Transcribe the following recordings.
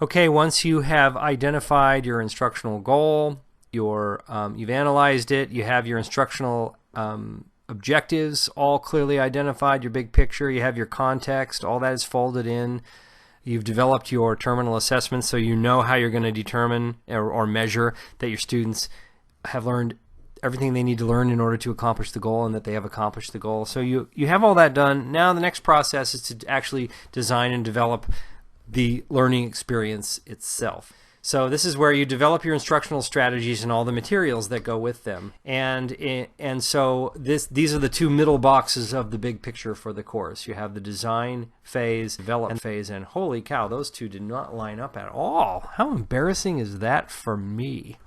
Okay, once you have identified your instructional goal, you've analyzed it, you have your instructional objectives all clearly identified, your big picture, you have your context, all that is folded in. You've developed your terminal assessment so you know how you're going to determine or measure that your students have learned everything they need to learn in order to accomplish the goal and that they have accomplished the goal. So you have all that done. Now the next process is to actually design and develop the learning experience itself. So this is where you develop your instructional strategies and all the materials that go with them. And so these are the two middle boxes of the big picture for the course. You have the design phase, development phase, and holy cow, those two did not line up at all. How embarrassing is that for me?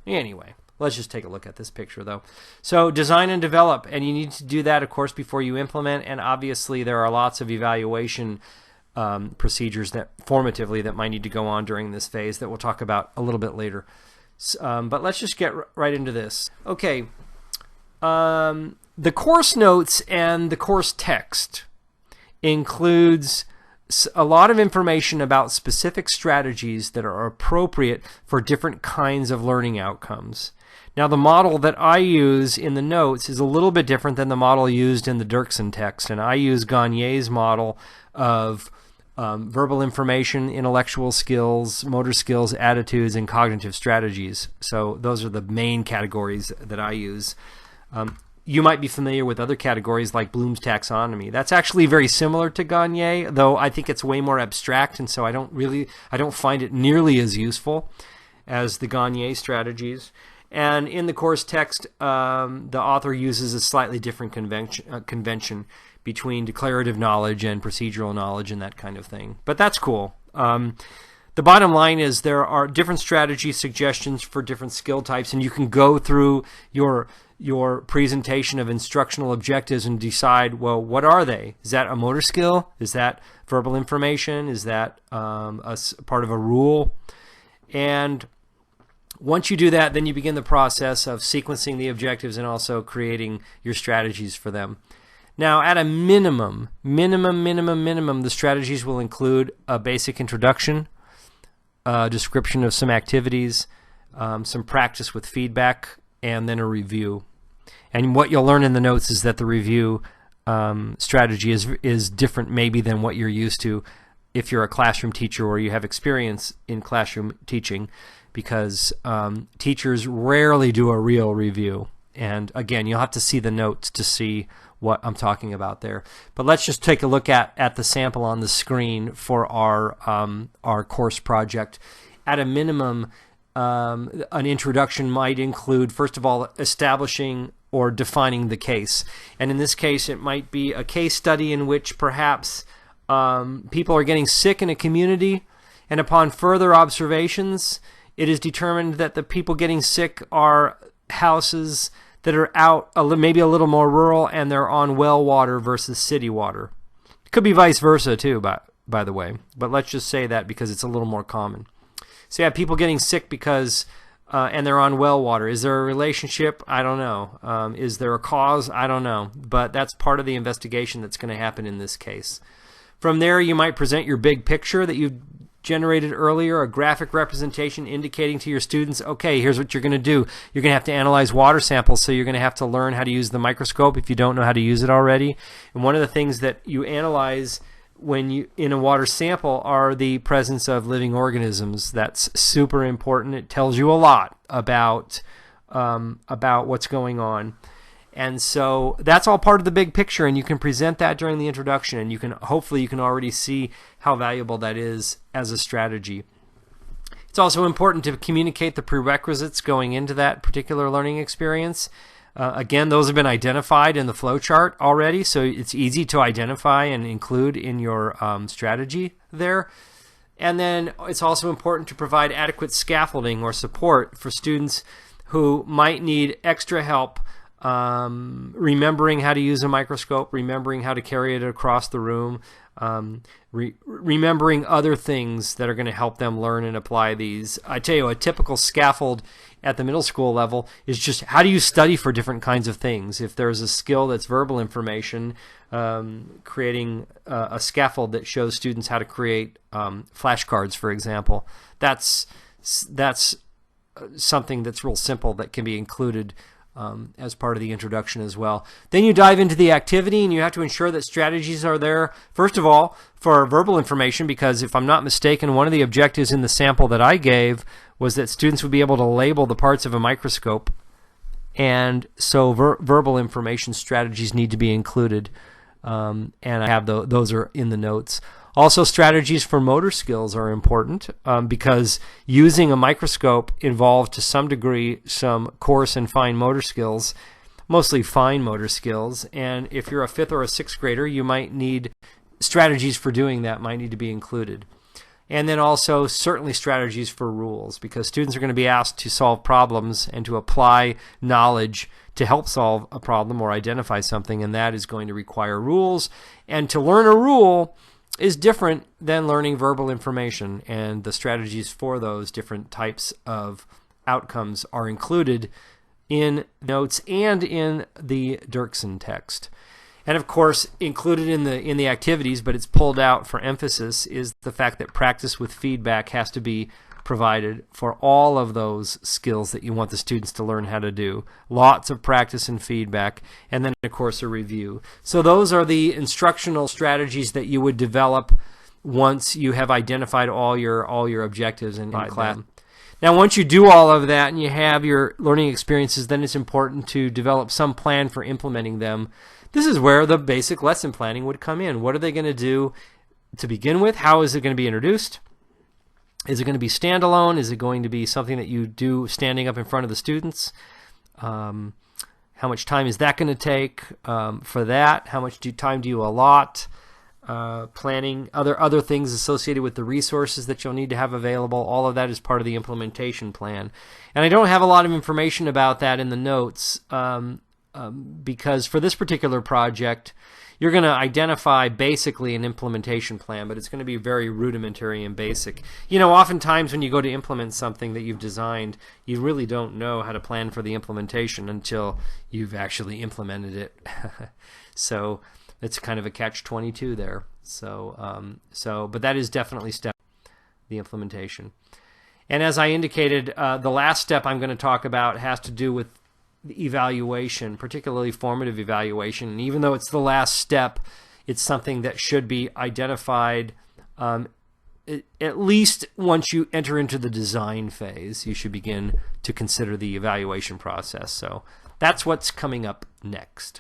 Anyway, let's just take a look at this picture though. So design and develop, and you need to do that, of course, before you implement, and obviously there are lots of evaluation procedures that formatively that might need to go on during this phase that we'll talk about a little bit later. But let's just get right into this. Okay, the course notes and the course text includes a lot of information about specific strategies that are appropriate for different kinds of learning outcomes. Now, the model that I use in the notes is a little bit different than the model used in the Dirksen text, and I use Gagne's model of verbal information, intellectual skills, motor skills, attitudes, and cognitive strategies. So those are the main categories that I use. You might be familiar with other categories like Bloom's taxonomy. That's actually very similar to Gagne, though I think it's way more abstract, and so I don't find it nearly as useful as the Gagne strategies. And in the course text, the author uses a slightly different convention between declarative knowledge and procedural knowledge and that kind of thing. But that's cool. The bottom line is there are different strategy suggestions for different skill types, and you can go through your presentation of instructional objectives and decide, well, what are they? Is that a motor skill? Is that verbal information? Is that part of a rule? And once you do that, then you begin the process of sequencing the objectives and also creating your strategies for them. Now, at a minimum, the strategies will include a basic introduction, a description of some activities, some practice with feedback, and then a review. And what you'll learn in the notes is that the review strategy is different maybe than what you're used to if you're a classroom teacher or you have experience in classroom teaching, because teachers rarely do a real review. And again, you'll have to see the notes to see what I'm talking about there. But let's just take a look at the sample on the screen for our course project. At a minimum, an introduction might include, first of all, establishing or defining the case. And in this case, it might be a case study in which perhaps people are getting sick in a community, and upon further observations, it is determined that the people getting sick are houses that are out maybe a little more rural, and they're on well water versus city water. It could be vice versa too, by the way, but let's just say that because it's a little more common. So you have people getting sick because and they're on well water. Is there a relationship? I don't know. Is there a cause? I don't know. But that's part of the investigation that's going to happen in this case. From there, you might present your big picture that you've generated earlier, a graphic representation indicating to your students, okay, here's what you're going to do. You're going to have to analyze water samples, so you're going to have to learn how to use the microscope if you don't know how to use it already. And one of the things that you analyze when you in a water sample are the presence of living organisms. That's super important. It tells you a lot about what's going on. And so that's all part of the big picture, and you can present that during the introduction, and hopefully you can already see how valuable that is as a strategy. It's also important to communicate the prerequisites going into that particular learning experience. Again, those have been identified in the flowchart already, so it's easy to identify and include in your strategy there. And then it's also important to provide adequate scaffolding or support for students who might need extra help remembering how to use a microscope, remembering how to carry it across the room, remembering other things that are going to help them learn and apply these. I tell you, a typical scaffold at the middle school level is just how do you study for different kinds of things. If there's a skill that's verbal information, creating a scaffold that shows students how to create flashcards, for example, that's something that's real simple that can be included as part of the introduction as well. Then you dive into the activity, and you have to ensure that strategies are there, first of all, for verbal information, because if I'm not mistaken, one of the objectives in the sample that I gave was that students would be able to label the parts of a microscope, and so verbal information strategies need to be included, and I have those are in the notes. Also, strategies for motor skills are important because using a microscope involved to some degree some coarse and fine motor skills, mostly fine motor skills. And if you're a 5th or a 6th grader, you might need strategies for doing that might need to be included. And then also certainly strategies for rules, because students are going to be asked to solve problems and to apply knowledge to help solve a problem or identify something, and that is going to require rules. And to learn a rule is different than learning verbal information, and the strategies for those different types of outcomes are included in notes and in the Dirksen text. And of course, included in the activities, but it's pulled out for emphasis, is the fact that practice with feedback has to be provided for all of those skills that you want the students to learn how to do. Lots of practice and feedback, and then of course a review. So those are the instructional strategies that you would develop once you have identified all your objectives in class. Now once you do all of that and you have your learning experiences, then it's important to develop some plan for implementing them. This is where the basic lesson planning would come in. What are they going to do to begin with? How is it going to be introduced? Is it going to be standalone? Is it going to be something that you do standing up in front of the students? How much time is that going to take for that? How much time do you allot? Planning, other things associated with the resources that you'll need to have available. All of that is part of the implementation plan. And I don't have a lot of information about that in the notes because for this particular project, you're going to identify basically an implementation plan, but it's going to be very rudimentary and basic. You know, oftentimes when you go to implement something that you've designed, you really don't know how to plan for the implementation until you've actually implemented it. So it's kind of a catch-22 there. But that is definitely the implementation. And as I indicated, the last step I'm going to talk about has to do with evaluation, particularly formative evaluation. And even though it's the last step, it's something that should be identified at least once you enter into the design phase. You should begin to consider the evaluation process. So that's what's coming up next.